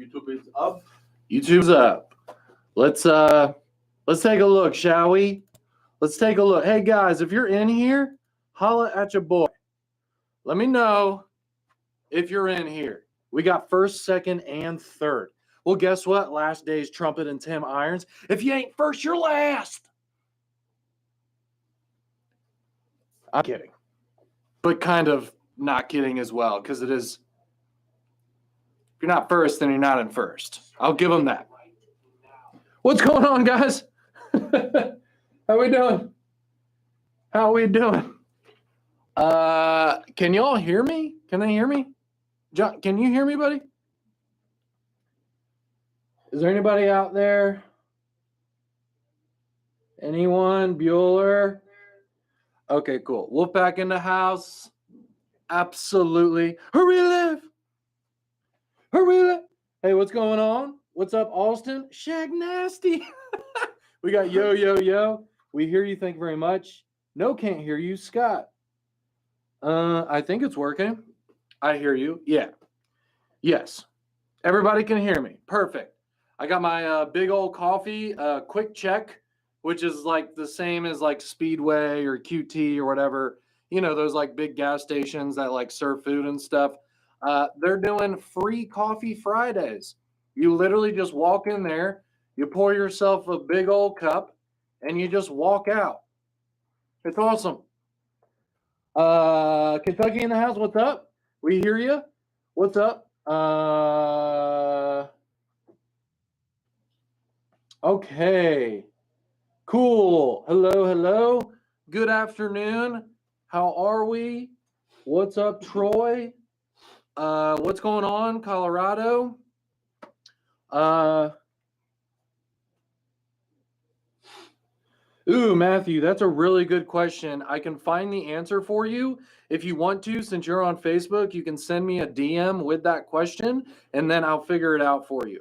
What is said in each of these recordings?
YouTube is up. YouTube's up. Let's take a look, shall we? Let's take a look. Hey guys, if you're in here, holla at your boy. Let me know if you're in here. We got first, second, and third. Well, guess what? Last day's Trumpet and Tim Irons. If you ain't first, you're last. I'm kidding. But kind of not kidding as well, because it is. If you're not first, then you're not in first. I'll give them that. What's going on, guys? How we doing? How we doing? Can y'all hear me? Can they hear me? John, can you hear me, buddy? Is there anybody out there? Anyone? Bueller? Okay, cool. Wolfpack in the house. Absolutely. Hurry, live. Hurry, live. Hey, what's going on? What's up, Alston? Shag Nasty. We got Yo, Yo, Yo. We hear you. Thank you very much. No, can't hear you. Scott. I think it's working. I hear you. Yeah. Yes. Everybody can hear me. Perfect. I got my big old coffee, quick check, which is like the same as like Speedway or QT or whatever. You know, those like big gas stations that like serve food and stuff. They're doing free coffee Fridays. You literally just walk in there, you pour yourself a big old cup, and you just walk out. It's awesome. Kentucky in the house, what's up? We hear you. What's up? Okay. Cool. Hello, hello. Good afternoon. How are we? What's up, Troy? What's going on, Colorado? Ooh, Matthew, that's a really good question. I can find the answer for you. If you want to, since you're on Facebook, you can send me a DM with that question, and then I'll figure it out for you.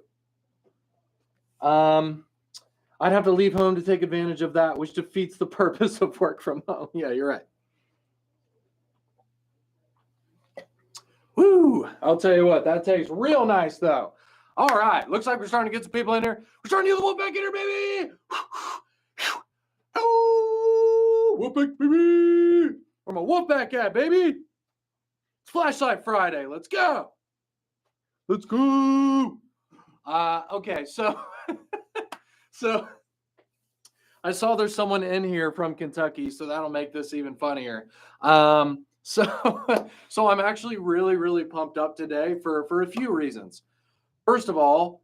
I'd have to leave home to take advantage of that, which defeats the purpose of work from home. Yeah, you're right. Woo! I'll tell you what, that tastes real nice, though. All right, looks like we're starting to get some people in here. We're starting to get the Wolfpack in here, baby! Oh, Wolfpack, baby! Where my Wolfpack at, baby? It's Flashlight Friday. Let's go! Let's go! Okay, so... So I saw there's someone in here from Kentucky, so that'll make this even funnier. So I'm actually really, really pumped up today for a few reasons. First of all,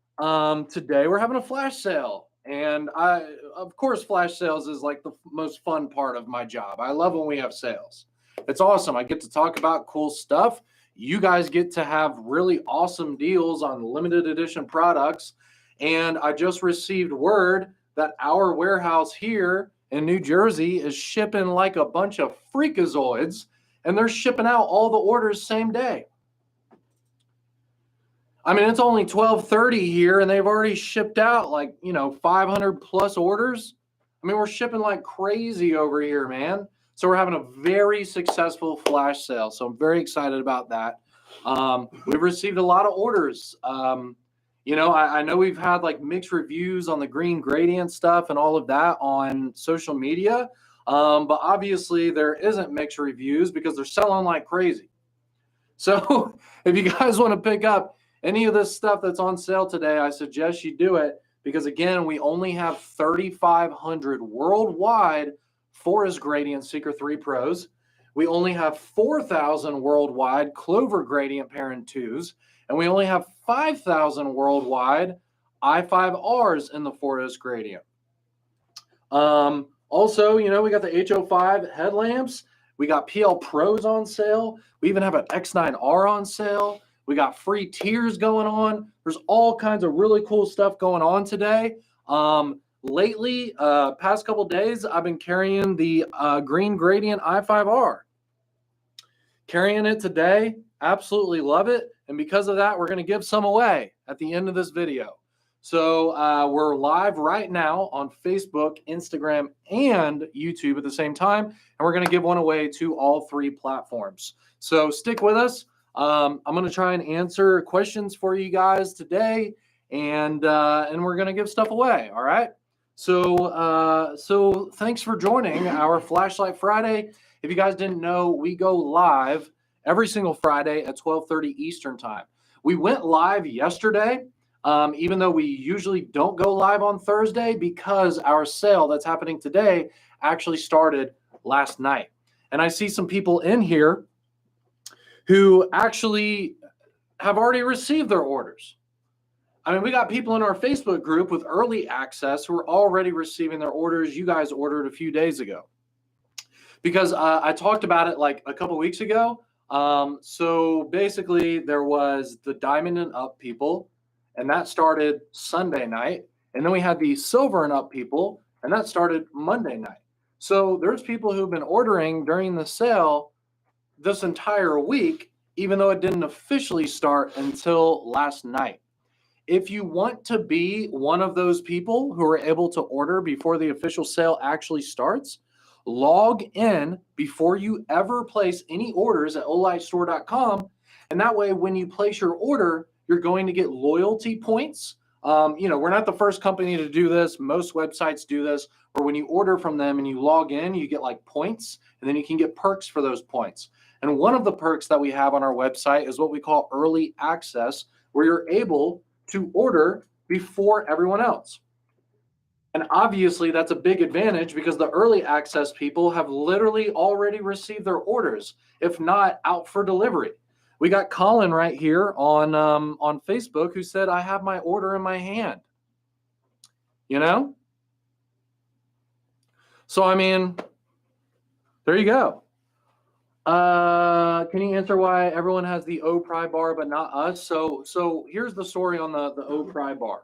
today we're having a flash sale. And of course, flash sales is like the most fun part of my job. I love when we have sales. It's awesome. I get to talk about cool stuff. You guys get to have really awesome deals on limited edition products. And I just received word that our warehouse here in New Jersey is shipping like a bunch of freakazoids, and they're shipping out all the orders same day. I mean, it's only 12:30 here, and they've already shipped out like, 500 plus orders. I mean, we're shipping like crazy over here, man. So we're having a very successful flash sale. So I'm very excited about that. We've received a lot of orders. I know we've had like mixed reviews on the green gradient stuff and all of that on social media. But obviously there isn't mixed reviews because they're selling like crazy. So if you guys want to pick up any of this stuff that's on sale today, I suggest you do it because again, we only have 3,500 worldwide Forest Gradient Seeker 3 Pros. We only have 4,000 worldwide Clover Gradient Parent 2s. And we only have 5,000 worldwide i5Rs in the Forest Gradient. Also, we got the H05 headlamps. We got PL Pros on sale. We even have an X9R on sale. We got free tiers going on. There's all kinds of really cool stuff going on today. Lately, past couple days, I've been carrying the Green Gradient i5R. Carrying it today, absolutely love it. And because of that, we're going to give some away at the end of this video. So we're live right now on Facebook, Instagram, and YouTube at the same time. And we're going to give one away to all three platforms. So stick with us. I'm going to try and answer questions for you guys today, and we're going to give stuff away. All right. So thanks for joining our Flashlight Friday. If you guys didn't know, we go live every single Friday at 12:30 Eastern time. We went live yesterday, even though we usually don't go live on Thursday, because our sale that's happening today actually started last night. And I see some people in here who actually have already received their orders. I mean, we got people in our Facebook group with early access who are already receiving their orders. You guys ordered a few days ago because I talked about it like a couple weeks ago. So basically, there was the diamond and up people, and that started Sunday night. And then we had the silver and up people, and that started Monday night. So there's people who've been ordering during the sale this entire week, even though it didn't officially start until last night. If you want to be one of those people who are able to order before the official sale actually starts, log in before you ever place any orders at olightstore.com. And that way, when you place your order, you're going to get loyalty points. We're not the first company to do this. Most websites do this, where when you order from them and you log in, you get like points, and then you can get perks for those points. And one of the perks that we have on our website is what we call early access, where you're able to order before everyone else. And obviously that's a big advantage because the early access people have literally already received their orders, if not out for delivery. We got Colin right here on Facebook who said, I have my order in my hand. You know? So, I mean, there you go. Can you answer why everyone has the Pry Bar but not us? So here's the story on the Pry Bar.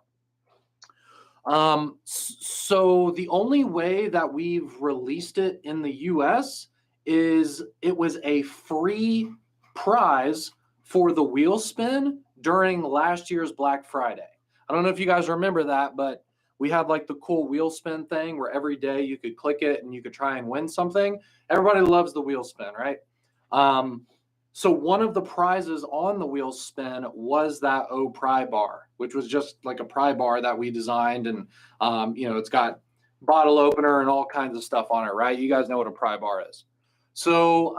So the only way that we've released it in the US is it was a free prize for the wheel spin during last year's Black Friday. I don't know if you guys remember that, but we had like the cool wheel spin thing where every day you could click it and you could try and win something. Everybody loves the wheel spin, right? So one of the prizes on the wheel spin was that Pry Bar, which was just like a pry bar that we designed. And, it's got bottle opener and all kinds of stuff on it, right? You guys know what a pry bar is. So,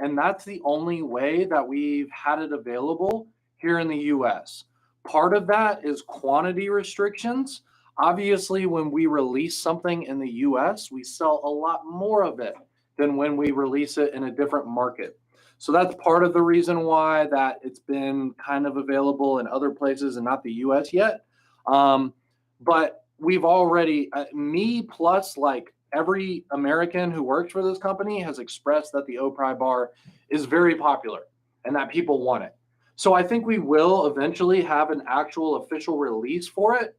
and that's the only way that we've had it available here in the US. Part of that is quantity restrictions. Obviously, when we release something in the US, we sell a lot more of it than when we release it in a different market. So that's part of the reason why that it's been kind of available in other places and not the US yet. But we've already, me plus like every American who works for this company has expressed that the Pry Bar is very popular and that people want it. So I think we will eventually have an actual official release for it.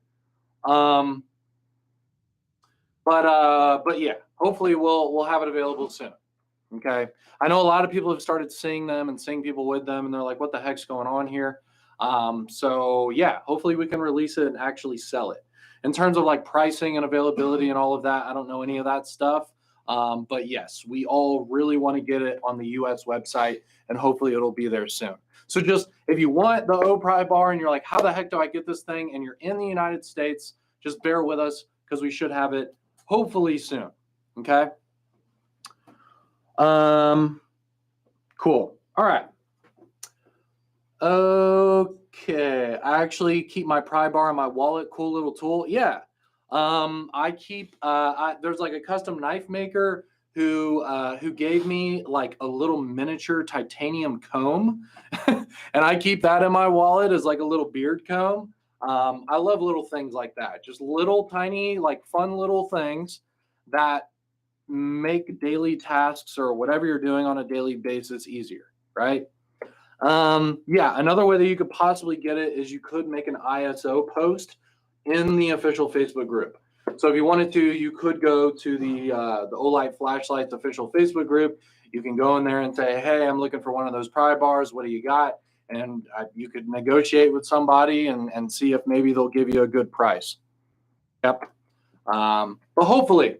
But yeah, hopefully we'll have it available soon. Okay. I know a lot of people have started seeing them and seeing people with them, and they're like, what the heck's going on here? So yeah, hopefully we can release it and actually sell it. In terms of like pricing and availability and all of that, I don't know any of that stuff. But yes, we all really want to get it on the US website, and hopefully it'll be there soon. So just if you want the Pry Bar and you're like, how the heck do I get this thing? And you're in the United States, just bear with us because we should have it hopefully soon. Okay. Cool. All right. Okay. I actually keep my pry bar in my wallet. Cool little tool. Yeah. I keep, there's like a custom knife maker who gave me like a little miniature titanium comb and I keep that in my wallet as like a little beard comb. I love little things like that. Just little tiny, like fun little things that make daily tasks or whatever you're doing on a daily basis easier, right? Yeah, another way that you could possibly get it is you could make an ISO post in the official Facebook group. So if you wanted to, you could go to the Olight Flashlights official Facebook group. You can go in there and say, hey, I'm looking for one of those pry bars. What do you got? And you could negotiate with somebody and see if maybe they'll give you a good price. Yep. But hopefully,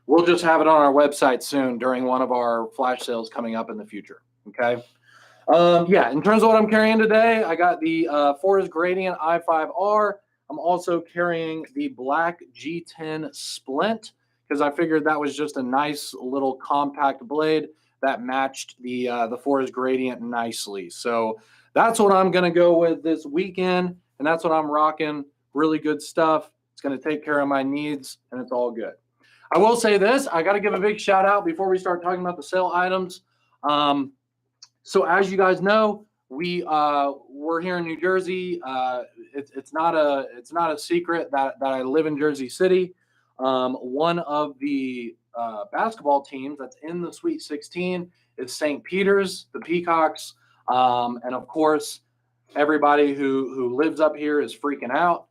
we'll just have it on our website soon during one of our flash sales coming up in the future. Okay. Yeah, in terms of what I'm carrying today, I got the Forest Gradient i5R. I'm also carrying the black G10 Splint because I figured that was just a nice little compact blade that matched the Forest Gradient nicely. So that's what I'm going to go with this weekend, and that's what I'm rocking. Really good stuff. It's going to take care of my needs, and it's all good. I will say this. I got to give a big shout out before we start talking about the sale items. So as you guys know, we're here in New Jersey. It's not a secret that I live in Jersey City. One of the basketball teams that's in the Sweet 16 is St. Peter's, the Peacocks, and of course, everybody who lives up here is freaking out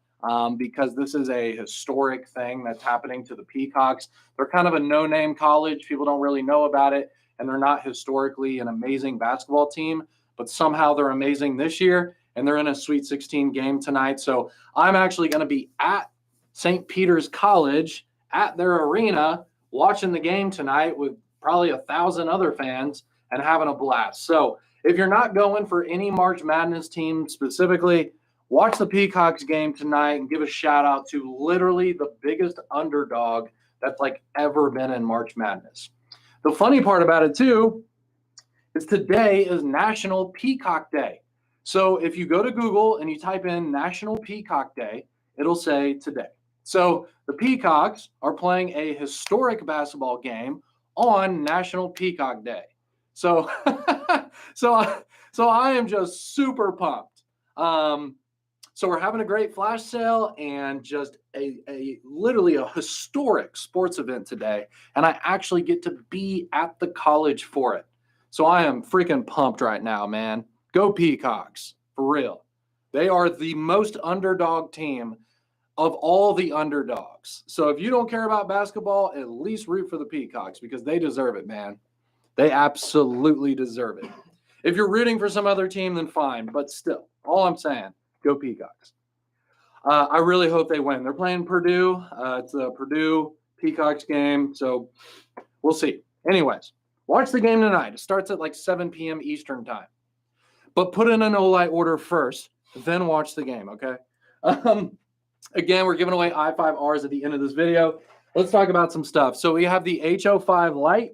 because this is a historic thing that's happening to the Peacocks. They're kind of a no-name college. People don't really know about it, and they're not historically an amazing basketball team, but somehow they're amazing this year, and they're in a Sweet 16 game tonight. So I'm actually going to be at St. Peter's College at their arena watching the game tonight with probably 1,000 other fans and having a blast. So if you're not going for any March Madness team specifically, watch the Peacocks game tonight and give a shout out to literally the biggest underdog that's like ever been in March Madness. The funny part about it too is today is National Peacock Day. So if you go to Google and you type in National Peacock Day, it'll say today. So the Peacocks are playing a historic basketball game on National Peacock Day. So so I am just super pumped. So we're having a great flash sale and just literally a historic sports event today. And I actually get to be at the college for it. So I am freaking pumped right now, man. Go Peacocks, for real. They are the most underdog team of all the underdogs. So if you don't care about basketball, at least root for the Peacocks because they deserve it, man. They absolutely deserve it. If you're rooting for some other team, then fine. But still, all I'm saying, go Peacocks. I really hope they win. They're playing Purdue. It's a Purdue Peacocks game. So we'll see. Anyways, watch the game tonight. It starts at like 7 p.m. Eastern time. But put in an Olight order first, then watch the game, okay? Again, we're giving away i5Rs at the end of this video. Let's talk about some stuff. So we have the H05 Light.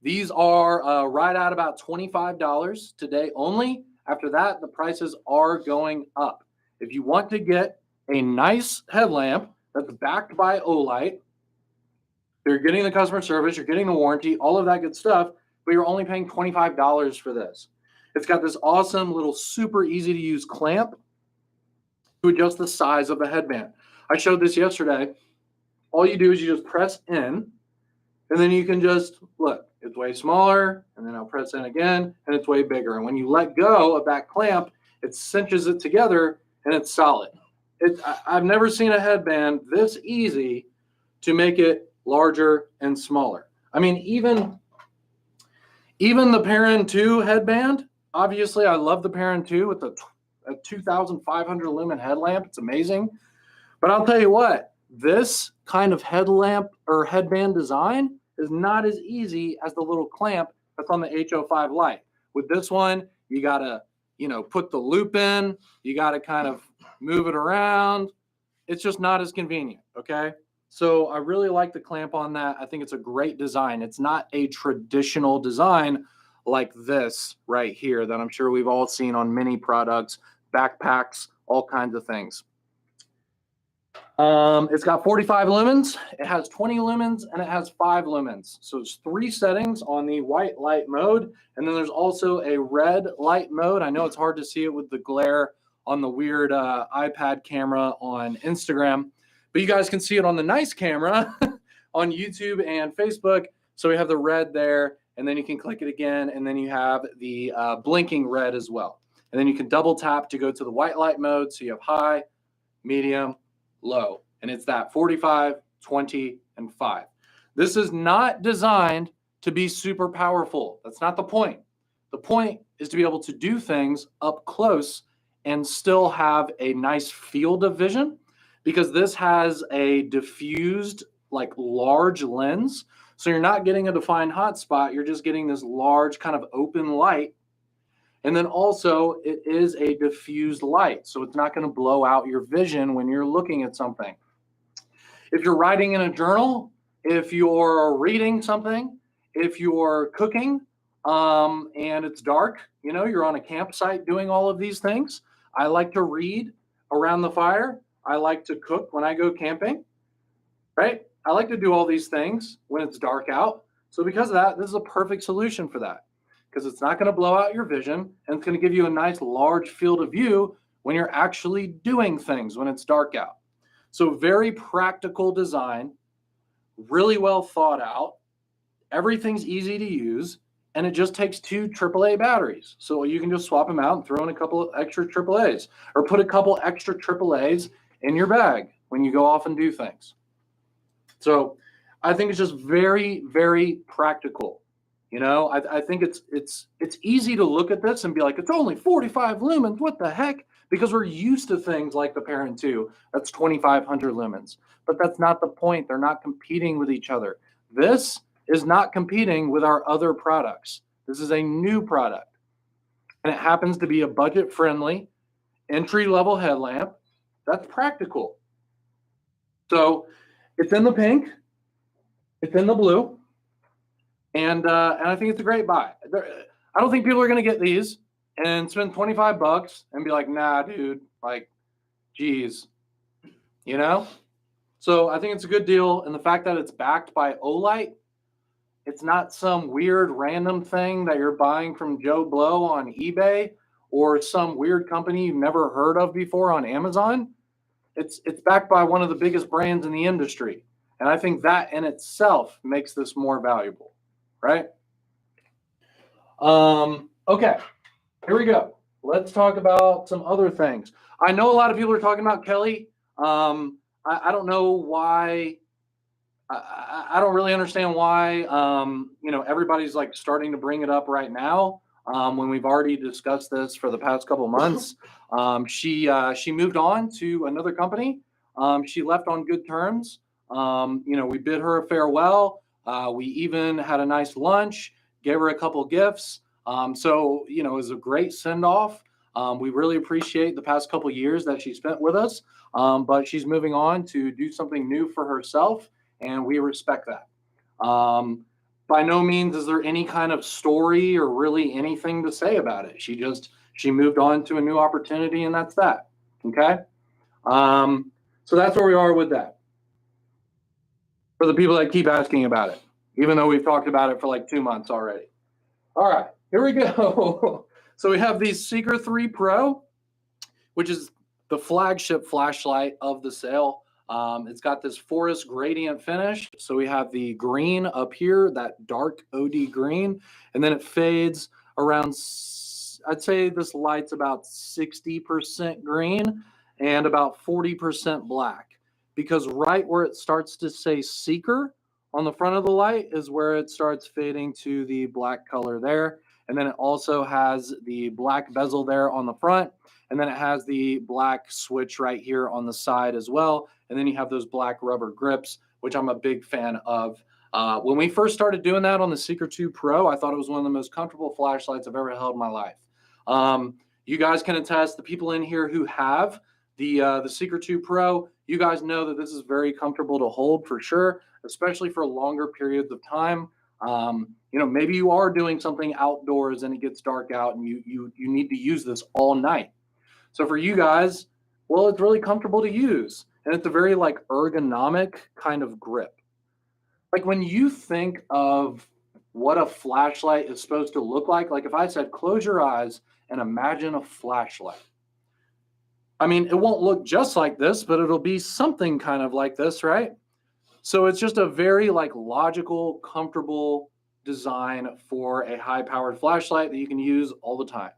These are right at about $25 today only. After that, the prices are going up. If you want to get a nice headlamp that's backed by Olight, you're getting the customer service, you're getting the warranty, all of that good stuff, but you're only paying $25 for this. It's got this awesome little super easy to use clamp to adjust the size of the headband. I showed this yesterday. All you do is you just press in, and then you can just, look, it's way smaller, and then I'll press in again, and it's way bigger. And when you let go of that clamp, it cinches it together, and it's solid. I've never seen a headband this easy to make it larger and smaller. I mean, even the Perrin 2 headband, obviously I love the Perrin 2 with a 2,500 lumen headlamp. It's amazing. But I'll tell you what, this kind of headlamp or headband design is not as easy as the little clamp that's on the H05 Light. With this one, you got to, put the loop in. You got to kind of move it around. It's just not as convenient, okay? So I really like the clamp on that. I think it's a great design. It's not a traditional design like this right here that I'm sure we've all seen on many products, backpacks, all kinds of things. It's got 45 lumens, it has 20 lumens, and it has 5 lumens. So it's 3 settings on the white light mode, and then there's also a red light mode. I know it's hard to see it with the glare on the weird iPad camera on Instagram, but you guys can see it on the nice camera on YouTube and Facebook. So we have the red there, and then you can click it again, and then you have the blinking red as well. And then you can double tap to go to the white light mode. So you have high, medium, low, and it's that 45, 20, and 5. This is not designed to be super powerful. That's not the point. The point is to be able to do things up close and still have a nice field of vision, because this has a diffused, like, large lens. So you're not getting a defined hot spot. You're just getting this large kind of open light And then also it is a diffused light, so it's not going to blow out your vision when you're looking at something. If you're writing in a journal, if you're reading something, if you're cooking, and it's dark, you're on a campsite doing all of these things. I like to read around the fire. I like to cook when I go camping, right? I like to do all these things when it's dark out. So because of that, this is a perfect solution for that, because it's not going to blow out your vision, and it's going to give you a nice large field of view when you're actually doing things when it's dark out. So very practical design, really well thought out. Everything's easy to use, and it just takes 2 AAA batteries. So you can just swap them out and throw in a couple of extra AAAs, or put a couple extra AAAs in your bag when you go off and do things. So I think it's just very, very practical. I think it's easy to look at this and be like, it's only 45 lumens. What the heck? Because we're used to things like the Parent 2. That's 2,500 lumens. But that's not the point. They're not competing with each other. This is not competing with our other products. This is a new product. And it happens to be a budget-friendly, entry-level headlamp that's practical. So it's in the pink, it's in the blue, and I think it's a great buy. I don't think people are going to get these and spend 25 bucks and be like, nah, dude, like, geez, So I think it's a good deal, and the fact that it's backed by Olight, it's not some weird random thing that you're buying from Joe Blow on eBay or some weird company you've never heard of before on Amazon. It's backed by one of the biggest brands in the industry. And I think that in itself makes this more valuable, right? Okay, here we go. Let's talk about some other things. I know a lot of people are talking about Kelly. I don't know why. I don't really understand why, everybody's like starting to bring it up right now, when we've already discussed this for the past couple of months. She moved on to another company. She left on good terms. We bid her a farewell. We even had a nice lunch, gave her a couple gifts. So, it was a great send off. We really appreciate the past couple years that she spent with us. But she's moving on to do something new for herself, and we respect that. By no means is there any kind of story or really anything to say about it. She moved on to a new opportunity, and that's that. Okay. So that's where we are with that. For the people that keep asking about it, even though we've talked about it for like 2 months already. All right, here we go. So we have the Seeker 3 Pro, which is the flagship flashlight of the sale. It's got this forest gradient finish. So we have the green up here, that dark OD green, and then it fades around, I'd say this light's about 60% green and about 40% black, because right where it starts to say Seeker on the front of the light is where it starts fading to the black color there. And then it also has the black bezel there on the front. And then it has the black switch right here on the side as well. And then you have those black rubber grips, which I'm a big fan of. When we first started doing that on the Seeker 2 Pro, I thought it was one of the most comfortable flashlights I've ever held in my life. You guys can attest, the people in here who have the Seeker 2 Pro, you guys know that this is very comfortable to hold for sure, especially for longer periods of time. Maybe you are doing something outdoors and it gets dark out and you need to use this all night. So for you guys, well, it's really comfortable to use, and it's a very like ergonomic kind of grip. Like when you think of what a flashlight is supposed to look like if I said, close your eyes and imagine a flashlight. I mean, it won't look just like this, but it'll be something kind of like this, right? So it's just a very like logical, comfortable design for a high-powered flashlight that you can use all the time.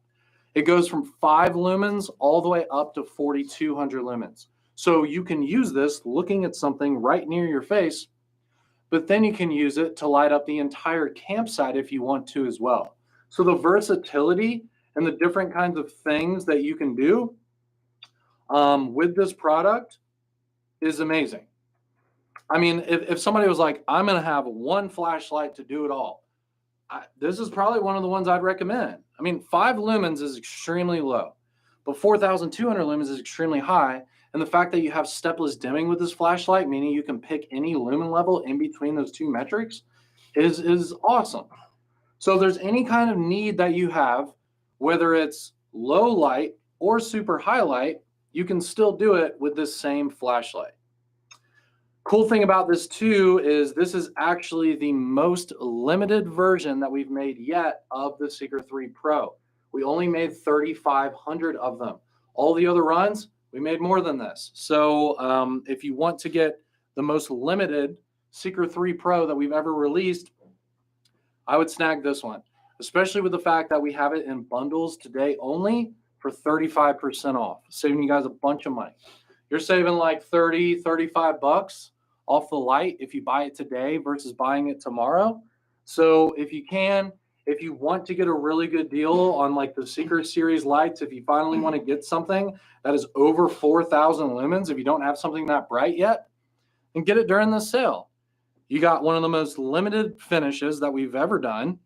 It goes from 5 lumens all the way up to 4,200 lumens. So you can use this looking at something right near your face, but then you can use it to light up the entire campsite if you want to as well. So the versatility and the different kinds of things that you can do with this product is amazing. I mean, if somebody was like, I'm going to have one flashlight to do it all, this is probably one of the ones I'd recommend. I mean, 5 lumens is extremely low, but 4,200 lumens is extremely high. And the fact that you have stepless dimming with this flashlight, meaning you can pick any lumen level in between those two metrics, is awesome. So if there's any kind of need that you have, whether it's low light or super high light, you can still do it with this same flashlight. Cool thing about this too is this is actually the most limited version that we've made yet of the Seeker 3 Pro. We only made 3,500 of them. All the other runs, we made more than this. So if you want to get the most limited Seeker 3 Pro that we've ever released, I would snag this one, especially with the fact that we have it in bundles today only for 35% off, saving you guys a bunch of money. You're saving like 30, 35 bucks off the light if you buy it today versus buying it tomorrow. So if you can, if you want to get a really good deal on like the Seeker series lights, if you finally want to get something that is over 4,000 lumens, if you don't have something that bright yet, and get it during the sale. You got one of the most limited finishes that we've ever done,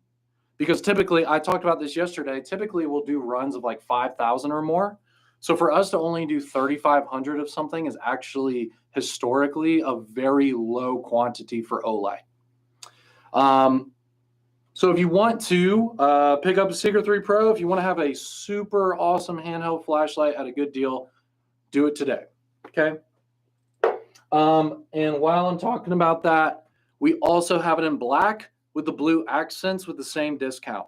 because typically, I talked about this yesterday, typically we'll do runs of like 5,000 or more. So for us to only do 3,500 of something is actually historically a very low quantity for Olight. So if you want to pick up a Seeker 3 Pro, if you want to have a super awesome handheld flashlight at a good deal, do it today, okay? And while I'm talking about that, we also have it in black with the blue accents with the same discount.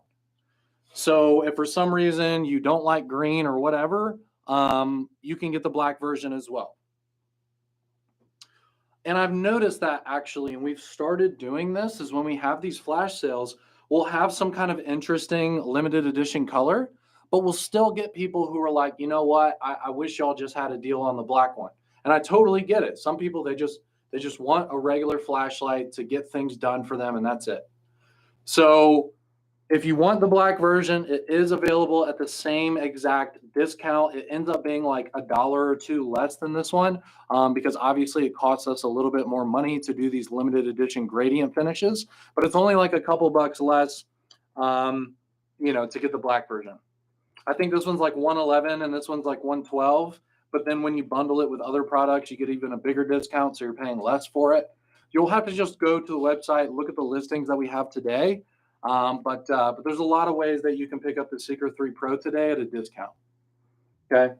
So if for some reason you don't like green or whatever, you can get the black version as well. And I've noticed that actually, and we've started doing this, is when we have these flash sales, we'll have some kind of interesting limited edition color, but we'll still get people who are like, you know what, I wish y'all just had a deal on the black one. And I totally get it. Some people, they just want a regular flashlight to get things done for them, and that's it. So if you want the black version, it is available at the same exact discount. It ends up being like $1 or $2 less than this one, because obviously it costs us a little bit more money to do these limited edition gradient finishes, but it's only like a couple bucks less, you know, to get the black version. I think this one's like $111 and this one's like $112. But then when you bundle it with other products, you get even a bigger discount, so you're paying less for it. You'll have to just go to the website, look at the listings that we have today. But there's a lot of ways that you can pick up the Seeker 3 Pro today at a discount. Okay.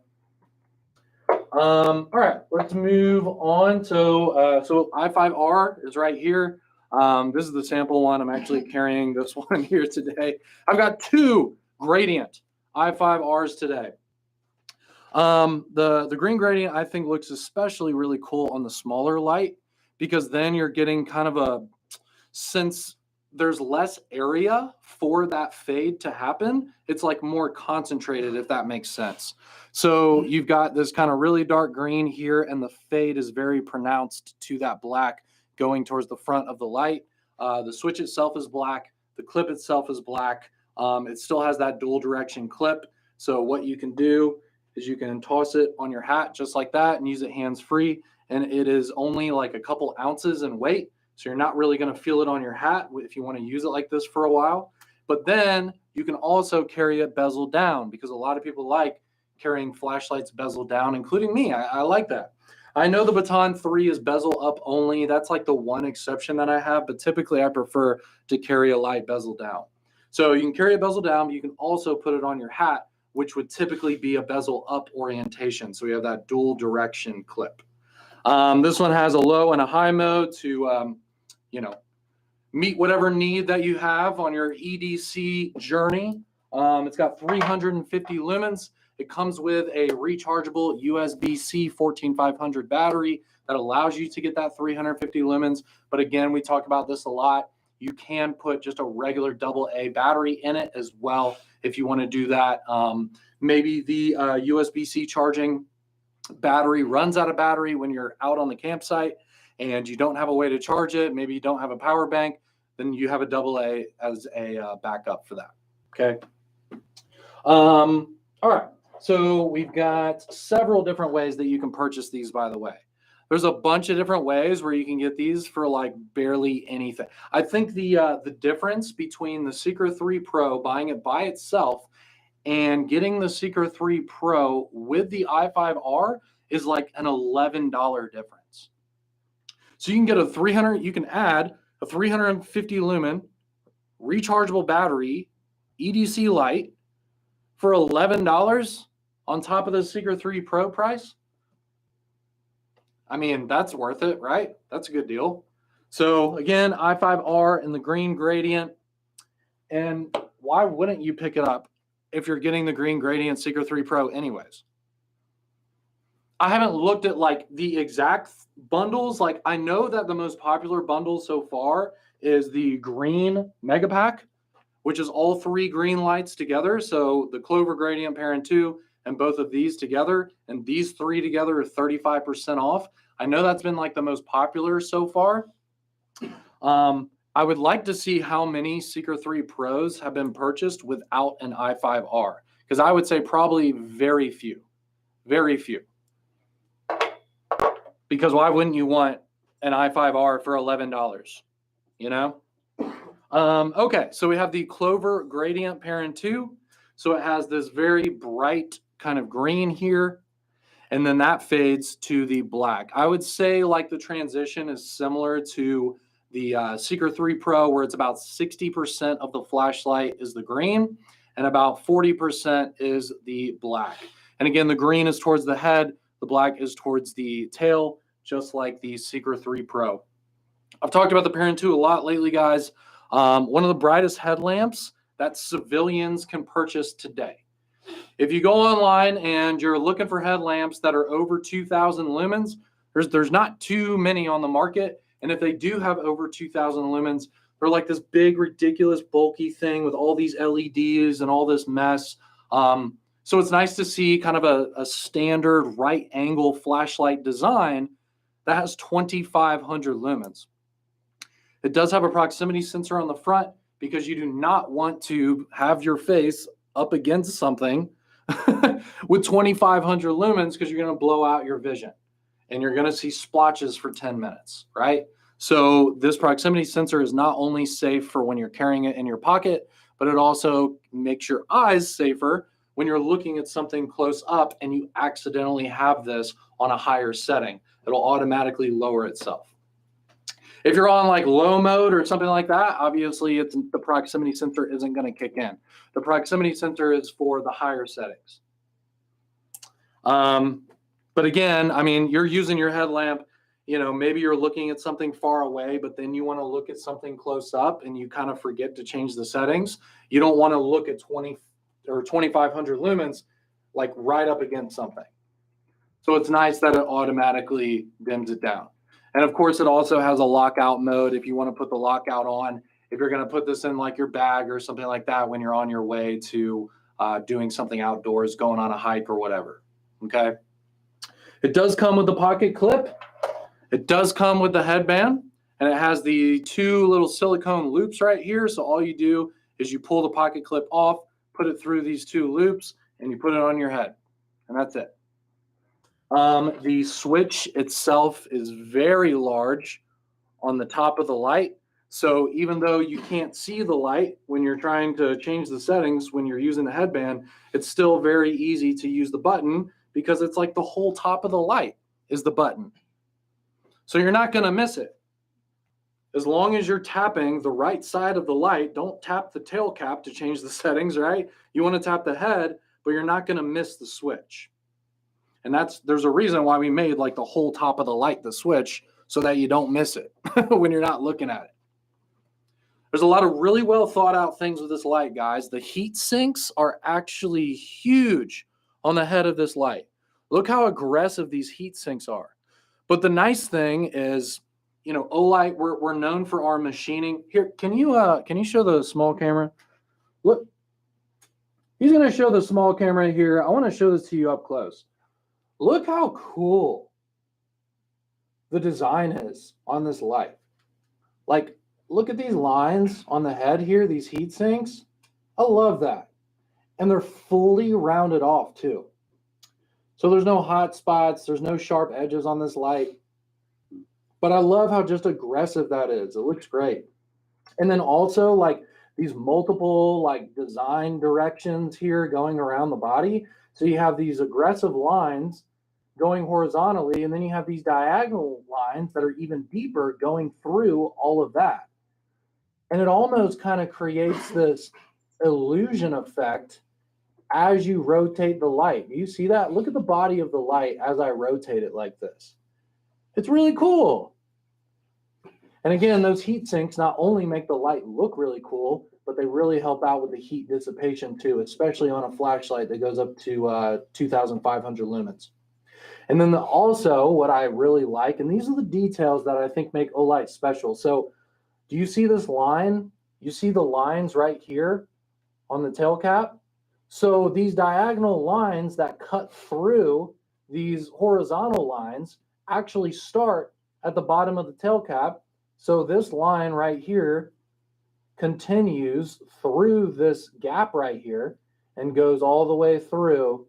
All right, let's move on. So i5R is right here. This is the sample one. I'm actually carrying this one here today. I've got 2 gradient i5Rs today. The green gradient I think looks especially really cool on the smaller light, because then you're getting kind of since there's less area for that fade to happen, it's like more concentrated, if that makes sense. So you've got this kind of really dark green here, and the fade is very pronounced to that black going towards the front of the light. The switch itself is black. The clip itself is black. It still has that dual direction clip. So what you can do is you can toss it on your hat just like that and use it hands-free. And it is only like a couple ounces in weight. So you're not really going to feel it on your hat if you want to use it like this for a while. But then you can also carry it bezel down, because a lot of people like carrying flashlights bezel down, including me. I like that. I know the Baton 3 is bezel up only. That's like the one exception that I have, but typically I prefer to carry a light bezel down. So you can carry a bezel down, but you can also put it on your hat, which would typically be a bezel up orientation. So we have that dual direction clip. This one has a low and a high mode to, you know, meet whatever need that you have on your EDC journey. It's got 350 lumens. It comes with a rechargeable USB-C 14500 battery that allows you to get that 350 lumens. But again, we talk about this a lot. You can put just a regular AA battery in it as well if you want to do that. Maybe the USB-C charging battery runs out of battery when you're out on the campsite and you don't have a way to charge it. Maybe you don't have a power bank. Then you have a AA as a backup for that. Okay. All right. So we've got several different ways that you can purchase these, by the way. There's a bunch of different ways where you can get these for like barely anything. I think the difference between the Seeker 3 Pro, buying it by itself, and getting the Seeker 3 Pro with the i5R is like an $11 difference. So you can get you can add a 350 lumen rechargeable battery EDC light for $11 on top of the Seeker 3 Pro price. I mean, that's worth it, right? That's a good deal. So again, i5R in the green gradient. And why wouldn't you pick it up if you're getting the green gradient Seeker 3 Pro anyways? I haven't looked at like the exact bundles. Like I know that the most popular bundle so far is the green mega pack, which is all 3 green lights together. So the Clover gradient parent 2 and both of these together, and these 3 together are 35% off. I know that's been like the most popular so far. I would like to see how many Seeker 3 Pros have been purchased without an i5R, because I would say probably very few, very few. Because why wouldn't you want an i5R for $11, you know? Okay, so we have the Clover gradient parent 2. So it has this very bright kind of green here, and then that fades to the black. I would say like the transition is similar to the Seeker 3 Pro, where it's about 60% of the flashlight is the green and about 40% is the black. And again, the green is towards the head, the black is towards the tail, just like the Seeker 3 Pro. I've talked about the parent 2 a lot lately, guys. One of the brightest headlamps that civilians can purchase today. If you go online and you're looking for headlamps that are over 2,000 lumens, there's not too many on the market. And if they do have over 2,000 lumens, they're like this big, ridiculous, bulky thing with all these LEDs and all this mess. So it's nice to see kind of a standard right angle flashlight design that has 2,500 lumens. It does have a proximity sensor on the front because you do not want to have your face up against something with 2,500 lumens, because you're going to blow out your vision and you're going to see splotches for 10 minutes, right? So this proximity sensor is not only safe for when you're carrying it in your pocket, but it also makes your eyes safer when you're looking at something close up and you accidentally have this on a higher setting. It'll automatically lower itself. If you're on like low mode or something like that, obviously the proximity sensor isn't going to kick in. The proximity sensor is for the higher settings. But again, I mean, you're using your headlamp, you know, maybe you're looking at something far away, but then you want to look at something close up and you kind of forget to change the settings. You don't want to look at 20 or 2,500 lumens like right up against something. So it's nice that it automatically dims it down. And of course, it also has a lockout mode if you want to put the lockout on, if you're going to put this in like your bag or something like that when you're on your way to doing something outdoors, going on a hike or whatever. Okay. It does come with the pocket clip. It does come with the headband, and it has the 2 little silicone loops right here. So all you do is you pull the pocket clip off, put it through these 2 loops, and you put it on your head, and that's it. The switch itself is very large on the top of the light. So even though you can't see the light when you're trying to change the settings when you're using the headband, it's still very easy to use the button because it's like the whole top of the light is the button. So you're not going to miss it. As long as you're tapping the right side of the light, don't tap the tail cap to change the settings, right? You want to tap the head, but you're not going to miss the switch. And there's a reason why we made like the whole top of the light the switch, so that you don't miss it when you're not looking at it. There's a lot of really well thought out things with this light, guys. The heat sinks are actually huge on the head of this light. Look how aggressive these heat sinks are. But the nice thing is, you know, Olight, we're known for our machining. Here, can you show the small camera? Look, he's going to show the small camera here. I want to show this to you up close. Look how cool the design is on this light. Like, look at these lines on the head here, these heat sinks. I love that. And they're fully rounded off too. So there's no hot spots, there's no sharp edges on this light. But I love how just aggressive that is. It looks great. And then also like these multiple like design directions here going around the body. So you have these aggressive lines going horizontally, and then you have these diagonal lines that are even deeper going through all of that. And it almost kind of creates this illusion effect as you rotate the light. You see that? Look at the body of the light as I rotate it like this. It's really cool. And again, those heat sinks not only make the light look really cool, but they really help out with the heat dissipation too, especially on a flashlight that goes up to 2,500 lumens. And then also what I really like, and these are the details that I think make Olight special. So do you see this line? You see the lines right here on the tail cap? So these diagonal lines that cut through these horizontal lines actually start at the bottom of the tail cap. So this line right here continues through this gap right here and goes all the way through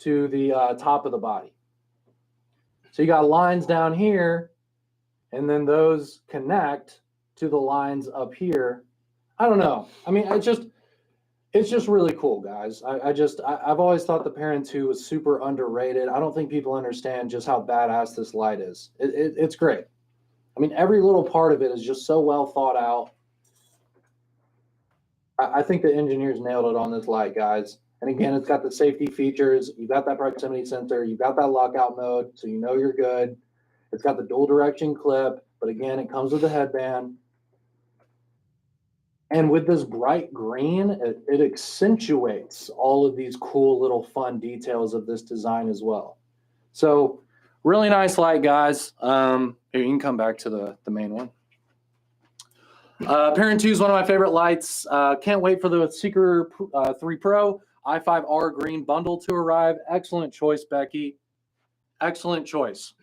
to the top of the body. So you got lines down here, and then those connect to the lines up here. I don't know. I mean, it's just really cool, guys. I've always thought the Parent 2 was super underrated. I don't think people understand just how badass this light is. It's great. I mean, every little part of it is just so well thought out. I think the engineers nailed it on this light, guys. And again, it's got the safety features. You've got that proximity sensor. You've got that lockout mode, so you know you're good. It's got the dual direction clip, but again, it comes with a headband. And with this bright green, it accentuates all of these cool little fun details of this design as well. So really nice light, guys. Here, you can come back to the main one. Parent 2 is one of my favorite lights. Can't wait for the Seeker 3 Pro i5R green bundle to arrive. Excellent choice, Becky. Excellent choice.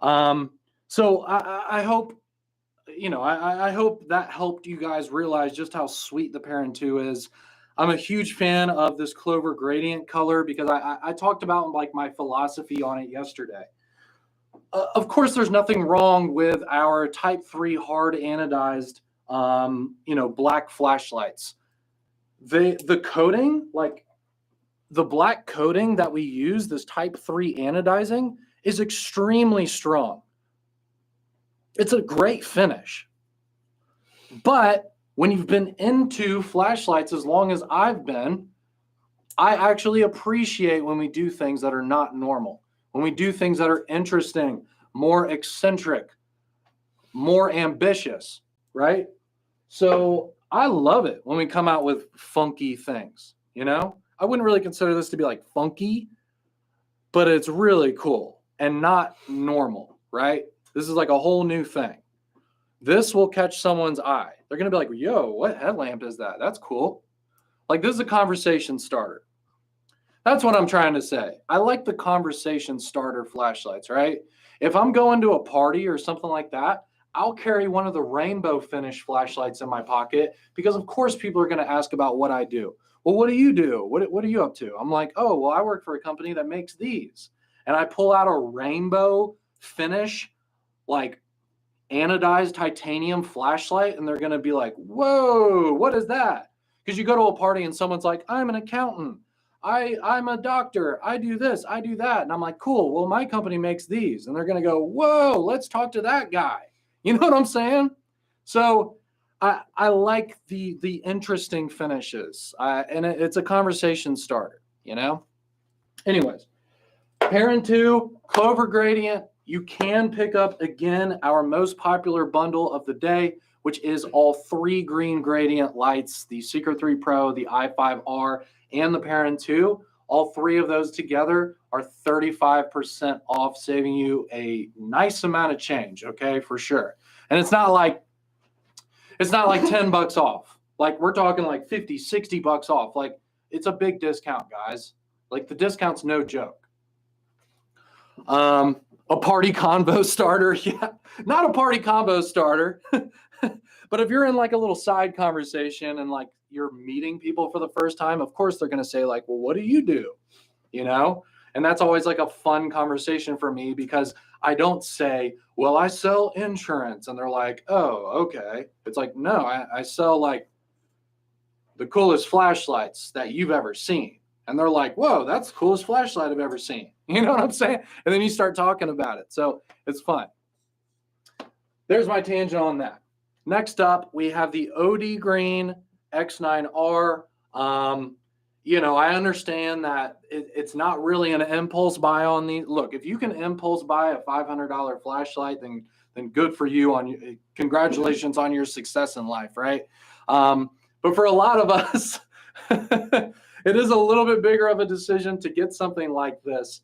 So I hope, you know, I hope that helped you guys realize just how sweet the Parent 2 is. I'm a huge fan of this Clover gradient color because I talked about like my philosophy on it yesterday. Of course, there's nothing wrong with our Type 3 hard anodized, you know, black flashlights. The coating, like the black coating that we use, this Type 3 anodizing, is extremely strong. It's a great finish. But when you've been into flashlights as long as I've been, I actually appreciate when we do things that are not normal. When we do things that are interesting, more eccentric, more ambitious, right? So I love it when we come out with funky things, you know? I wouldn't really consider this to be like funky, but it's really cool and not normal, right? This is like a whole new thing. This will catch someone's eye. They're going to be like, yo, what headlamp is that? That's cool. Like, this is a conversation starter. That's what I'm trying to say. I like the conversation starter flashlights, right? If I'm going to a party or something like that, I'll carry one of the rainbow finish flashlights in my pocket because, of course, people are going to ask about what I do. Well, what do you do? What are you up to? I'm like, oh, well, I work for a company that makes these. And I pull out a rainbow finish, like anodized titanium flashlight, and they're going to be like, whoa, what is that? Because you go to a party and someone's like, I'm an accountant. I'm a doctor. I do this. I do that. And I'm like, cool. Well, my company makes these. And they're going to go, whoa, let's talk to that guy. You know what I'm saying? So I like the interesting finishes. And it's a conversation starter, you know? Anyways, Parent 2, Clover Gradient. You can pick up, again, our most popular bundle of the day, which is all 3 green gradient lights, the Seeker 3 Pro, the i5R, and the Parent 2. All 3 of those together are 35% off, saving you a nice amount of change, okay, for sure. And it's not like $10 off. Like, we're talking like 50, 60 bucks off. Like, it's a big discount, guys. Like, the discount's no joke. A party convo starter, yeah, not a party combo starter. But if you're in like a little side conversation and like you're meeting people for the first time, of course they're going to say like, well, what do you do? You know, And that's always like a fun conversation for me because I don't say, well, I sell insurance. And they're like, oh, okay. It's like, no, I sell like the coolest flashlights that you've ever seen. And they're like, whoa, that's the coolest flashlight I've ever seen. You know what I'm saying? And then you start talking about it. So it's fun. There's my tangent on that. Next up, we have the OD Green X9R. I understand that it's not really an impulse buy on these. Look, if you can impulse buy a $500 flashlight, then good for you. Congratulations on your success in life, right? But for a lot of us, it is a little bit bigger of a decision to get something like this.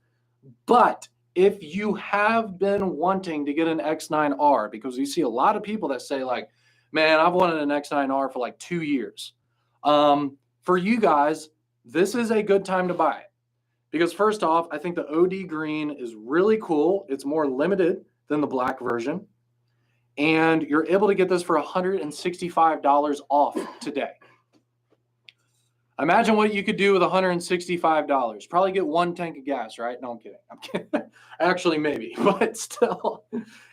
But if you have been wanting to get an X9R, because you see a lot of people that say like, man, I've wanted an X9R for like 2 years. For you guys, this is a good time to buy it. Because first off, I think the OD Green is really cool. It's more limited than the black version. And you're able to get this for $165 off today. Imagine what you could do with $165. Probably get 1 tank of gas, right? No, I'm kidding. I'm kidding. Actually, maybe. But still,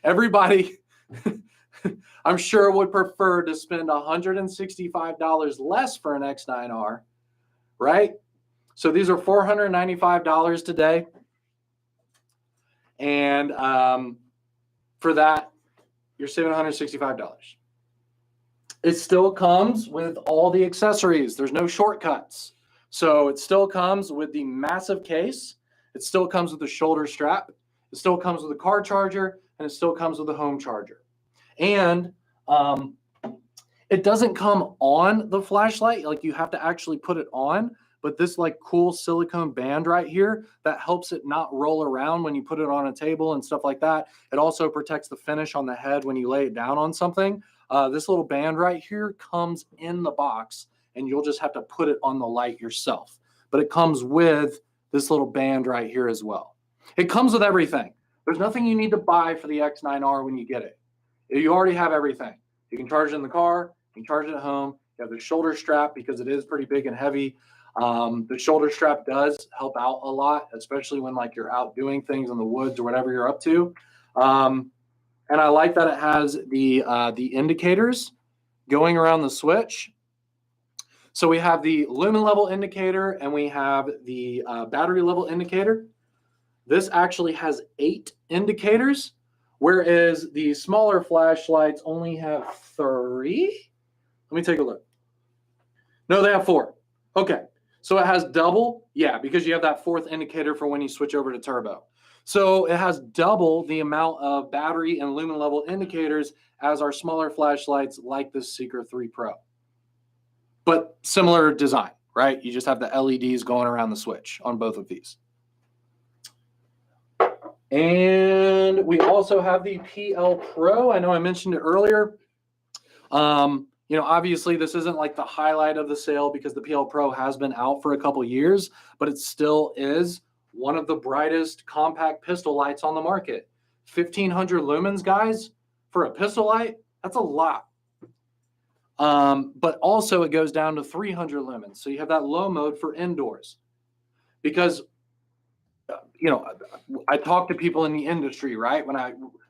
everybody, I'm sure, would prefer to spend $165 less for an X9R, right? So these are $495 today. And for that, you're saving $165. It still comes with all the accessories. There's no shortcuts. So it still comes with the massive case. It still comes with the shoulder strap. It still comes with a car charger, and it still comes with a home charger. And it doesn't come on the flashlight. Like, you have to actually put it on. But this like cool silicone band right here that helps it not roll around when you put it on a table and stuff like that. It also protects the finish on the head when you lay it down on something. This little band right here comes in the box, and you'll just have to put it on the light yourself. But it comes with this little band right here as well. It comes with everything. There's nothing you need to buy for the X9R when you get it. You already have everything. You can charge it in the car. You can charge it at home. You have the shoulder strap because it is pretty big and heavy. The shoulder strap does help out a lot, especially when like you're out doing things in the woods or whatever you're up to. And I like that it has the indicators going around the switch. So we have the lumen level indicator and we have the battery level indicator. This actually has 8 indicators, whereas the smaller flashlights only have 3. Let me take a look. No, they have 4. Okay. So it has double, yeah, because you have that 4th indicator for when you switch over to turbo. So it has double the amount of battery and lumen level indicators as our smaller flashlights like the Seeker 3 Pro. But similar design, right? You just have the LEDs going around the switch on both of these. And we also have the PL Pro. I know I mentioned it earlier. Obviously this isn't like the highlight of the sale because the PL Pro has been out for a couple years, but it still is one of the brightest compact pistol lights on the market. 1,500 lumens, guys, for a pistol light, that's a lot. But also it goes down to 300 lumens. So you have that low mode for indoors. Because, I talk to people in the industry, right?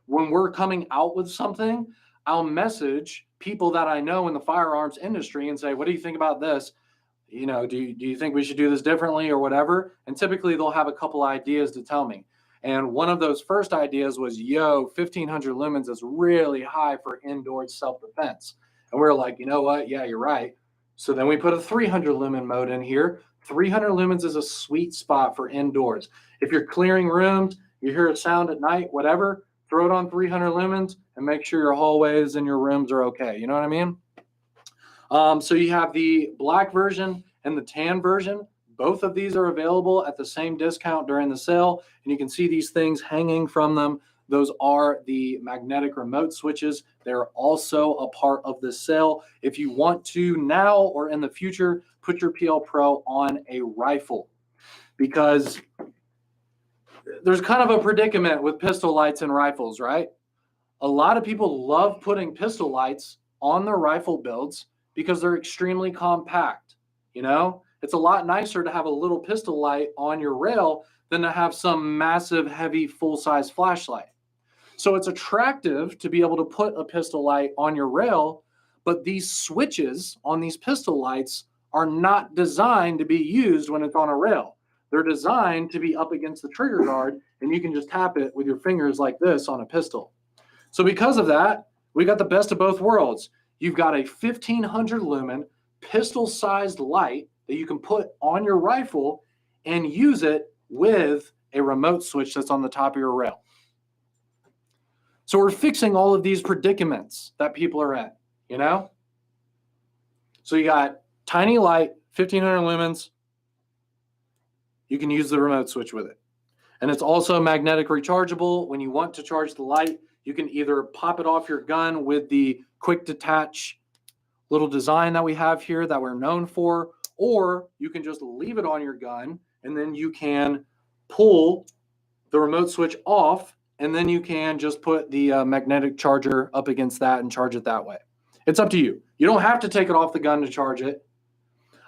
When we're coming out with something, I'll message people that I know in the firearms industry and say, what do you think about this? Do you think we should do this differently or whatever? And typically they'll have a couple ideas to tell me. And one of those first ideas was, 1,500 lumens is really high for indoor self-defense. And we're like, you know what? Yeah, you're right. So then we put a 300 lumen mode in here. 300 lumens is a sweet spot for indoors. If you're clearing rooms, you hear a sound at night, whatever, throw it on 300 lumens and make sure your hallways and your rooms are okay. You know what I mean? So you have the black version and the tan version. Both of these are available at the same discount during the sale. And you can see these things hanging from them. Those are the magnetic remote switches. They're also a part of the sale. If you want to now or in the future, put your PL Pro on a rifle, because there's kind of a predicament with pistol lights and rifles, right? A lot of people love putting pistol lights on their rifle builds because they're extremely compact, It's a lot nicer to have a little pistol light on your rail than to have some massive, heavy, full-size flashlight. So it's attractive to be able to put a pistol light on your rail, but these switches on these pistol lights are not designed to be used when it's on a rail. They're designed to be up against the trigger guard, and you can just tap it with your fingers like this on a pistol. So because of that, we got the best of both worlds. You've got a 1500 lumen pistol-sized light that you can put on your rifle and use it with a remote switch that's on the top of your rail. So we're fixing all of these predicaments that people are in, you know? So you got tiny light, 1500 lumens. You can use the remote switch with it. And it's also magnetic rechargeable. When you want to charge the light, you can either pop it off your gun with the quick detach little design that we have here that we're known for, or you can just leave it on your gun and then you can pull the remote switch off and then you can just put the magnetic charger up against that and charge it that way. It's up to you. You don't have to take it off the gun to charge it.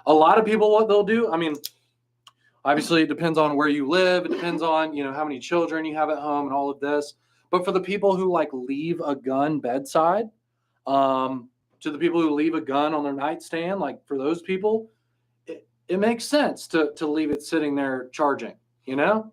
A lot of people, what they'll do, I mean, obviously it depends on where you live. It depends on, you know, how many children you have at home and all of this. But for the people who like leave a gun bedside, to the people who leave a gun on their nightstand, like for those people, it makes sense to leave it sitting there charging, you know?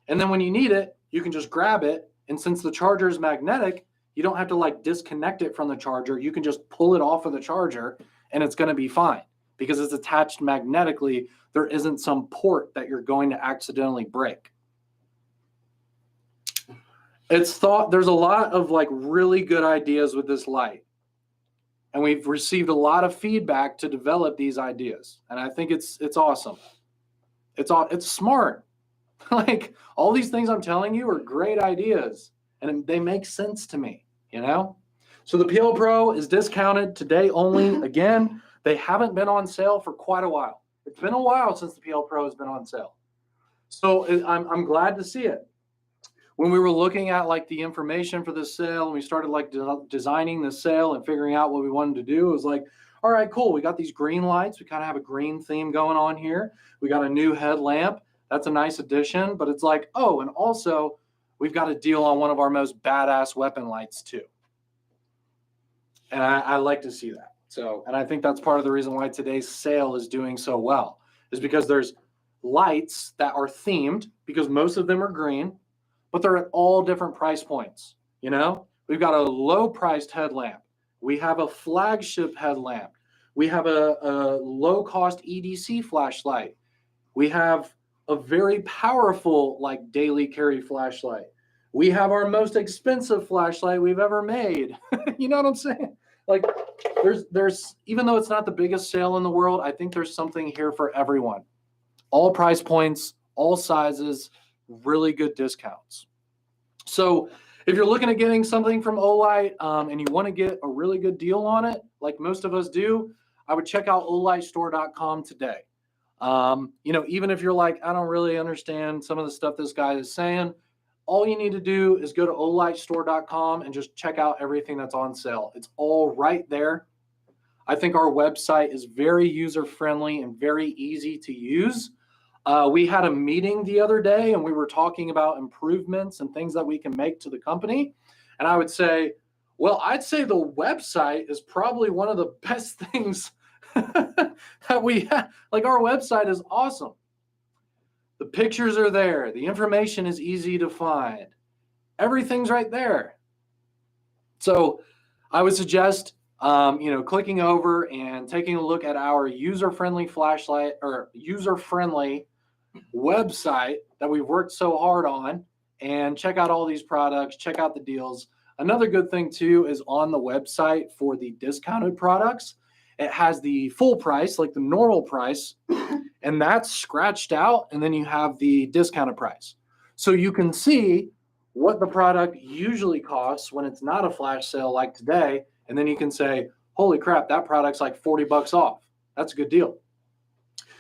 And then when you need it, you can just grab it. And since the charger is magnetic, you don't have to like disconnect it from the charger. You can just pull it off of the charger and it's going to be fine because it's attached magnetically. There isn't some port that you're going to accidentally break. It's thought there's a lot of like really good ideas with this light. And we've received a lot of feedback to develop these ideas. And I think it's awesome. It's smart. Like all these things I'm telling you are great ideas and they make sense to me, you know? So the PL Pro is discounted today only. Again, they haven't been on sale for quite a while. It's been a while since the PL Pro has been on sale. So I'm glad to see it. When we were looking at like the information for this sale and we started like designing the sale and figuring out what we wanted to do, it was like, all right, cool. We got these green lights. We kind of have a green theme going on here. We got a new headlamp. That's a nice addition, but it's like, oh, and also we've got a deal on one of our most badass weapon lights too. And I like to see that. So, and I think that's part of the reason why today's sale is doing so well is because there's lights that are themed because most of them are green, but they're at all different price points. You know, we've got a low priced headlamp. We have a flagship headlamp. We have a low cost EDC flashlight. We have a very powerful like daily carry flashlight. We have our most expensive flashlight we've ever made. You know what I'm saying? Like there's even though it's not the biggest sale in the world, I think there's something here for everyone. All price points, all sizes, really good discounts. So if you're looking at getting something from Olight and you want to get a really good deal on it, like most of us do, I would check out olightstore.com today. You know, even if you're like, I don't really understand some of the stuff this guy is saying, all you need to do is go to olightstore.com and just check out everything that's on sale. It's all right there. I think our website is very user-friendly and very easy to use. We had a meeting the other day and we were talking about improvements and things that we can make to the company. And I would say, well, I'd say the website is probably one of the best things that we have. Like our website is awesome. The pictures are there. The information is easy to find. Everything's right there. So I would suggest, you know, clicking over and taking a look at our user-friendly flashlight or user-friendly website that we've worked so hard on and check out all these products, check out the deals. Another good thing too is on the website for the discounted products, it has the full price, like the normal price, and that's scratched out. And then you have the discounted price. So you can see what the product usually costs when it's not a flash sale like today. And then you can say, holy crap, that product's like 40 bucks off. That's a good deal.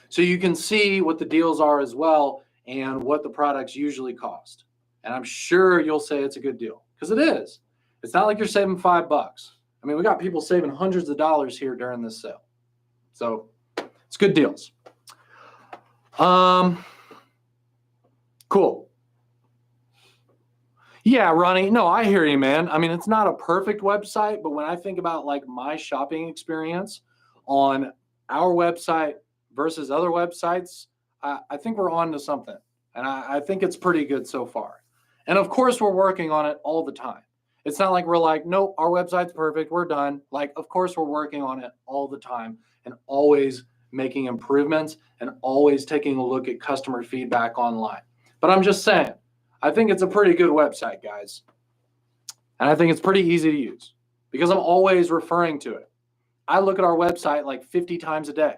So you can see what the deals are as well and what the products usually cost. And I'm sure you'll say it's a good deal because it is. It's not like you're saving $5. I mean, we got people saving hundreds of dollars here during this sale. So it's good deals. Cool. Yeah, Ronnie. No, I hear you, man. I mean, it's not a perfect website, but when I think about like my shopping experience on our website versus other websites, I think we're on to something. And I think it's pretty good so far. And of course, we're working on it all the time. It's not like we're like, nope, our website's perfect. We're done. Like, of course, we're working on it all the time and always making improvements and always taking a look at customer feedback online. But I'm just saying, I think it's a pretty good website, guys. And I think it's pretty easy to use because I'm always referring to it. I look at our website like 50 times a day.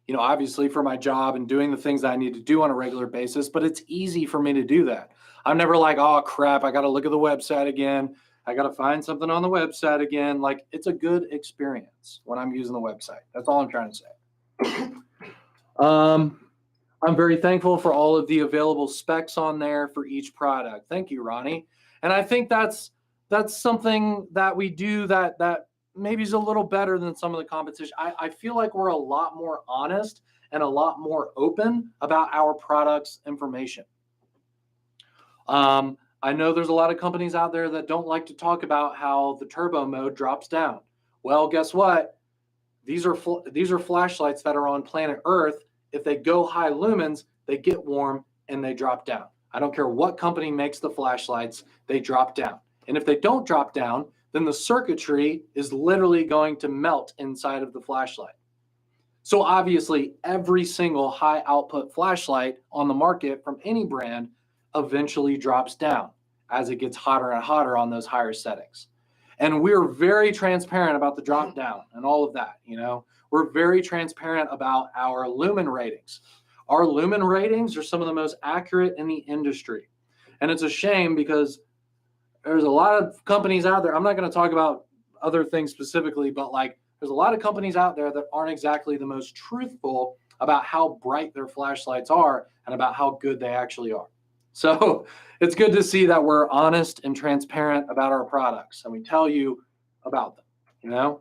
You know, obviously for my job and doing the things that I need to do on a regular basis, but it's easy for me to do that. I'm never like, oh crap, I got to look at the website again. I got to find something on the website again. Like, it's a good experience when I'm using the website. That's all I'm trying to say. I'm very thankful for all of the available specs on there for each product. Thank you, Ronnie. And I think that's something that we do that maybe is a little better than some of the competition. I feel like we're a lot more honest and a lot more open about our products information. I know there's a lot of companies out there that don't like to talk about how the turbo mode drops down. Well, guess what? These are flashlights that are on planet Earth. If they go high lumens, they get warm and they drop down. I don't care what company makes the flashlights, they drop down. And if they don't drop down, then the circuitry is literally going to melt inside of the flashlight. So obviously, every single high output flashlight on the market from any brand eventually drops down as it gets hotter and hotter on those higher settings. And we're very transparent about the drop down and all of that. You know, we're very transparent about our lumen ratings. Our lumen ratings are some of the most accurate in the industry. And it's a shame because there's a lot of companies out there. I'm not going to talk about other things specifically, but like there's a lot of companies out there that aren't exactly the most truthful about how bright their flashlights are and about how good they actually are. So it's good to see that we're honest and transparent about our products and we tell you about them, you know?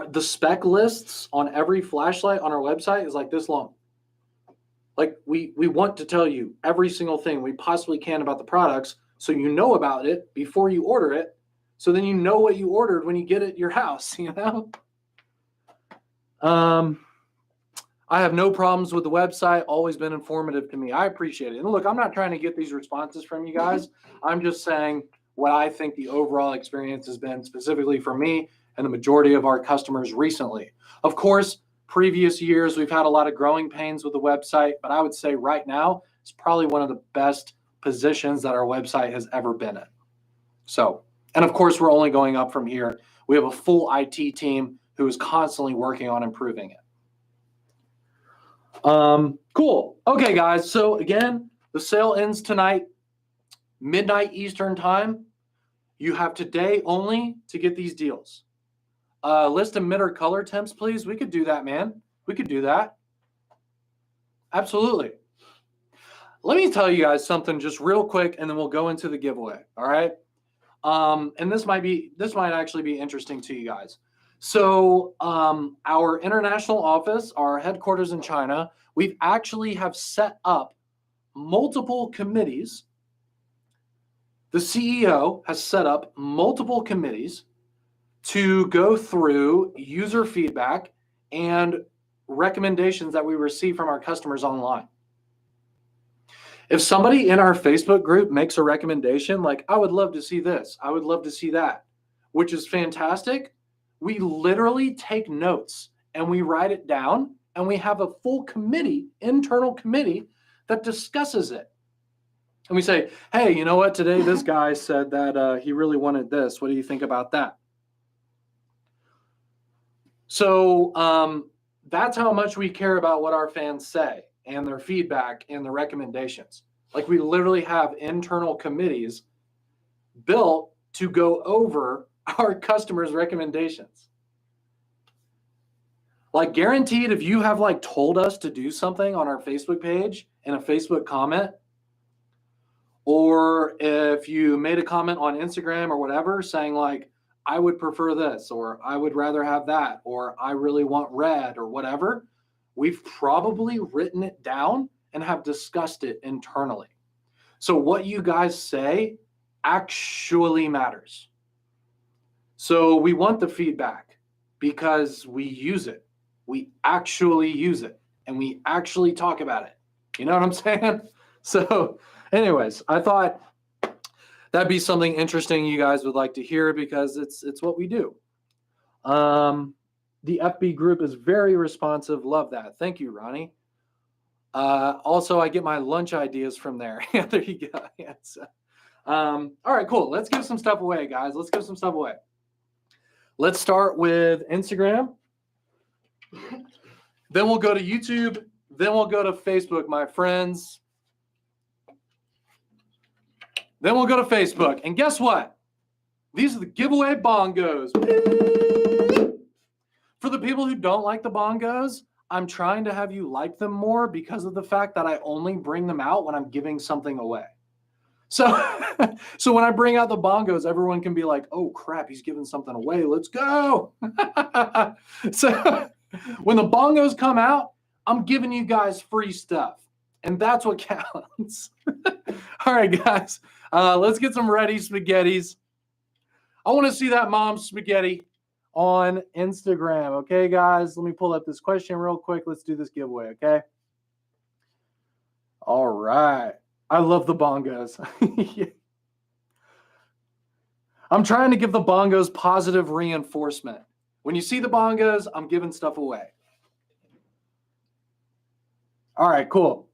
The spec lists on every flashlight on our website is like this long. Like we want to tell you every single thing we possibly can about the products so you know about it before you order it. So then you know what you ordered when you get it at your house, you know? I have no problems with the website, always been informative to me. I appreciate it. And look, I'm not trying to get these responses from you guys. I'm just saying what I think the overall experience has been specifically for me and the majority of our customers recently. Of course, previous years, we've had a lot of growing pains with the website, but I would say right now, it's probably one of the best positions that our website has ever been in. So, and of course, we're only going up from here. We have a full IT team who is constantly working on improving it. Cool. Okay, guys. So again, the sale ends tonight, midnight Eastern time. You have today only to get these deals. List emitter color temps, please. We could do that, man. We could do that. Absolutely. Let me tell you guys something just real quick, and then we'll go into the giveaway. All right. And this might actually be interesting to you guys. So our international office, our headquarters in China, we've actually have set up multiple committees. The CEO has set up multiple committees to go through user feedback and recommendations that we receive from our customers online. If somebody in our Facebook group makes a recommendation, like, I would love to see this, I would love to see that, which is fantastic, we literally take notes and we write it down and we have a full committee, internal committee that discusses it. And we say, hey, you know what? Today this guy said that he really wanted this. What do you think about that? So that's how much we care about what our fans say and their feedback and their recommendations. Like, we literally have internal committees built to go over our customers' recommendations. Like, guaranteed, if you have like told us to do something on our Facebook page in a Facebook comment, or if you made a comment on Instagram or whatever saying like, I would prefer this, or I would rather have that, or I really want red, or whatever, we've probably written it down and have discussed it internally. So what you guys say actually matters. So we want the feedback because we use it. We actually use it and we actually talk about it. You know what I'm saying? So anyways, I thought that'd be something interesting you guys would like to hear because it's what we do. The FB group is very responsive. Love that. Thank you, Ronnie. Also, I get my lunch ideas from there. Yeah, there you go. Yeah, so, all right, cool. Let's give some stuff away, guys. Let's give some stuff away. Let's start with Instagram. Then we'll go to YouTube. Then we'll go to Facebook, my friends. Then we'll go to Facebook. And guess what? These are the giveaway bongos. For the people who don't like the bongos, I'm trying to have you like them more because of the fact that I only bring them out when I'm giving something away. So, so when I bring out the bongos, everyone can be like, oh crap, he's giving something away. Let's go. So when the bongos come out, I'm giving you guys free stuff. And that's what counts. All right, guys, let's get some ready spaghettis. I want to see that mom spaghetti on Instagram. Okay, guys, let me pull up this question real quick. Let's do this giveaway, okay? All right. I love the bongos. I'm trying to give the bongos positive reinforcement. When you see the bongos, I'm giving stuff away. All right, cool.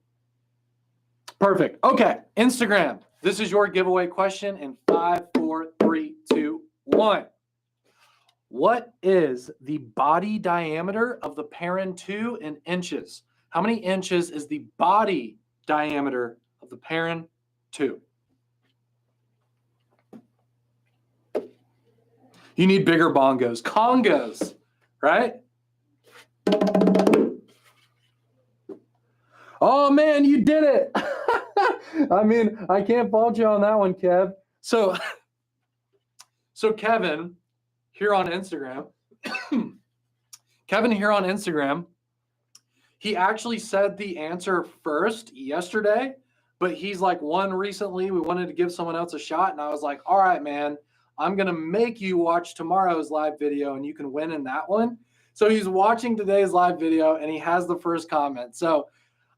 Perfect. Okay, Instagram. This is your giveaway question in 5, 4, 3, 2, 1. What is the body diameter of the Perrin 2 in inches? How many inches is the body diameter of the Perrin 2? You need bigger bongos. Congos, right? Oh, man, you did it. I mean, I can't fault you on that one, Kev. So Kevin here on Instagram, he actually said the answer first yesterday, but he's like won recently. We wanted to give someone else a shot, and I was like, all right, man, I'm going to make you watch tomorrow's live video, and you can win in that one. So he's watching today's live video, and he has the first comment. So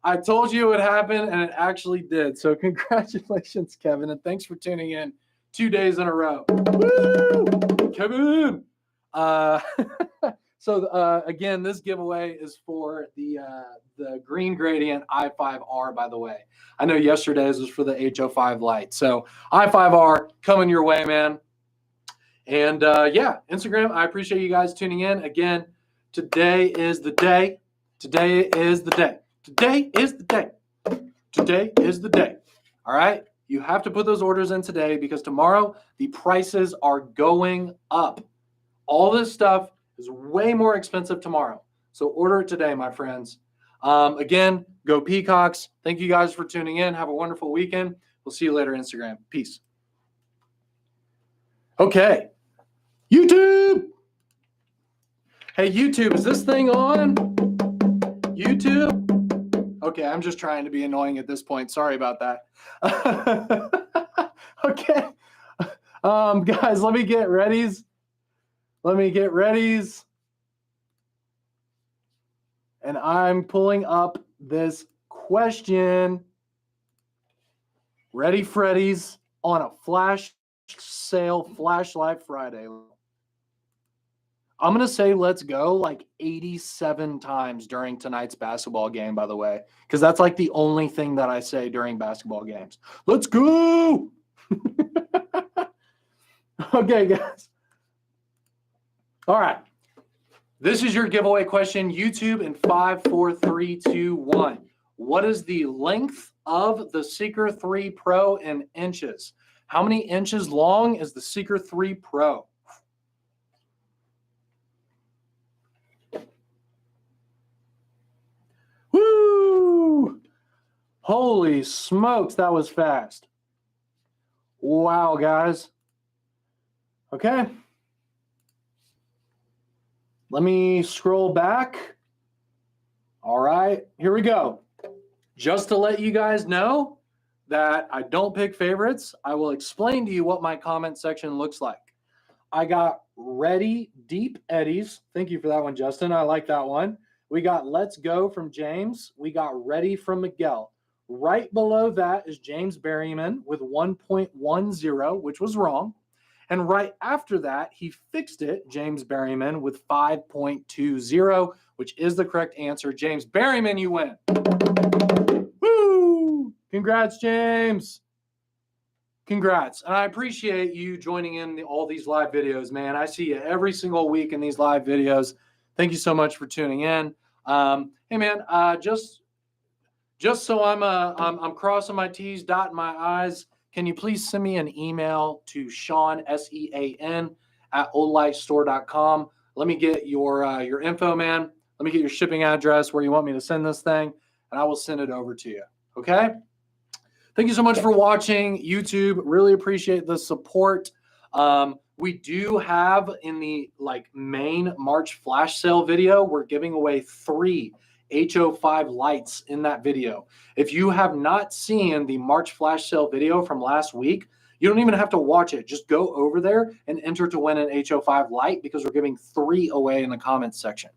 I told you it would happen, and it actually did. So congratulations, Kevin, and thanks for tuning in 2 days in a row. Woo! Kevin! So again, this giveaway is for the green gradient i5R, by the way. I know yesterday's was for the H05 Light. So i5R coming your way, man. And yeah, Instagram, I appreciate you guys tuning in. Again, today is the day. Today is the day. Today is the day. Today is the day. All right? You have to put those orders in today because tomorrow the prices are going up. All this stuff is way more expensive tomorrow. So order it today, my friends. Again, go Peacocks. Thank you guys for tuning in. Have a wonderful weekend. We'll see you later, Instagram. Peace. Okay. YouTube. Hey, YouTube, is this thing on? YouTube? Okay, I'm just trying to be annoying at this point. Sorry about that. Okay. Guys, let me get readies. And I'm pulling up this question. Ready, Freddy's on a flash sale flashlight Friday. I'm going to say let's go like 87 times during tonight's basketball game, by the way, because that's like the only thing that I say during basketball games. Let's go. Okay, guys. All right. This is your giveaway question. YouTube in 5, 4, 3, 2, 1. What is the length of the Seeker 3 Pro in inches? How many inches long is the Seeker 3 Pro? Woo! Holy smokes, that was fast. Wow, guys. Okay. Let me scroll back. All right, here we go. Just to let you guys know that I don't pick favorites, I will explain to you what my comment section looks like. I got Ready Deep Eddies. Thank you for that one, Justin. I like that one. We got Let's Go from James. We got Ready from Miguel. Right below that is James Berryman with 1.10, which was wrong. And right after that, he fixed it, James Berryman, with 5.20, which is the correct answer. James Berryman, you win. Woo! Congrats, James. Congrats. And I appreciate you joining in all these live videos, man. I see you every single week in these live videos. Thank you so much for tuning in. Hey, man, just so I'm crossing my T's, dotting my I's, can you please send me an email to Sean, SEAN, at olightstore.com. Let me get your info, man. Let me get your shipping address, where you want me to send this thing, and I will send it over to you. Okay? Thank you so much for watching YouTube. Really appreciate the support. We do have in the main March flash sale video, we're giving away 3 H05 lights in that video. If you have not seen the March flash sale video from last week, you don't even have to watch it. Just go over there and enter to win an H05 light, because we're giving 3 away in the comments section.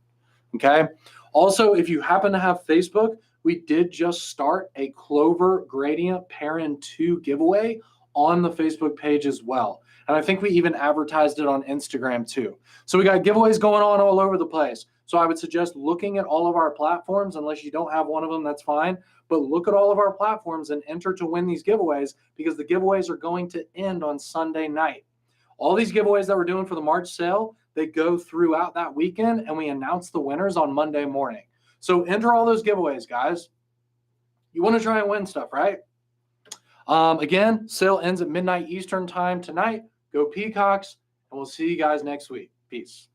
Okay. Also, if you happen to have Facebook, we did just start a Clover Gradient Parent 2 giveaway on the Facebook page as well. And I think we even advertised it on Instagram too. So we got giveaways going on all over the place. So I would suggest looking at all of our platforms. Unless you don't have one of them, that's fine. But look at all of our platforms and enter to win these giveaways, because the giveaways are going to end on Sunday night. All these giveaways that we're doing for the March sale, they go throughout that weekend, and we announce the winners on Monday morning. So enter all those giveaways, guys. You want to try and win stuff, right? Again, sale ends at midnight Eastern time tonight. Go Peacocks, and we'll see you guys next week. Peace.